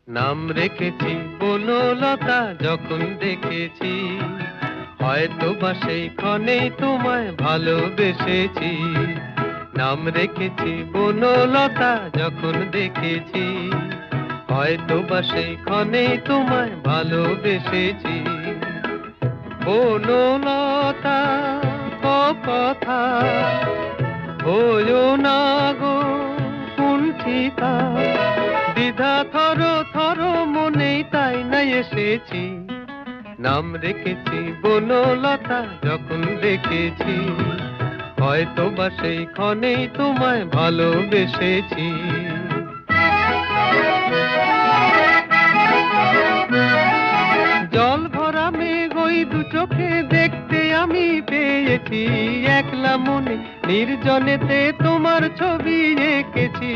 নাম রেখেছি বনলতা যখন দেখেছি, হয়তো বা সেই ক্ষণেই তোমায় ভালোবেসেছি। নাম রেখেছি বনলতা যখন দেখেছি, হয়তো বা সেই ক্ষণেই তোমায় ভালোবেসেছি। বনলতা কথা হইও না গো কুণ্ঠিতা, দ্বিধা থর থর মনেই তাই না এসেছি। নাম রেখেছি বনলতা যখন দেখেছি, হয়তো বা সেই ক্ষণেই তোমায় ভালোবেসেছি। জল ভরা মেঘ ওই দু চোখে দেখতে আমি পেয়েছি, একলা মনে নির্জনেতে তোমার ছবি এঁকেছি।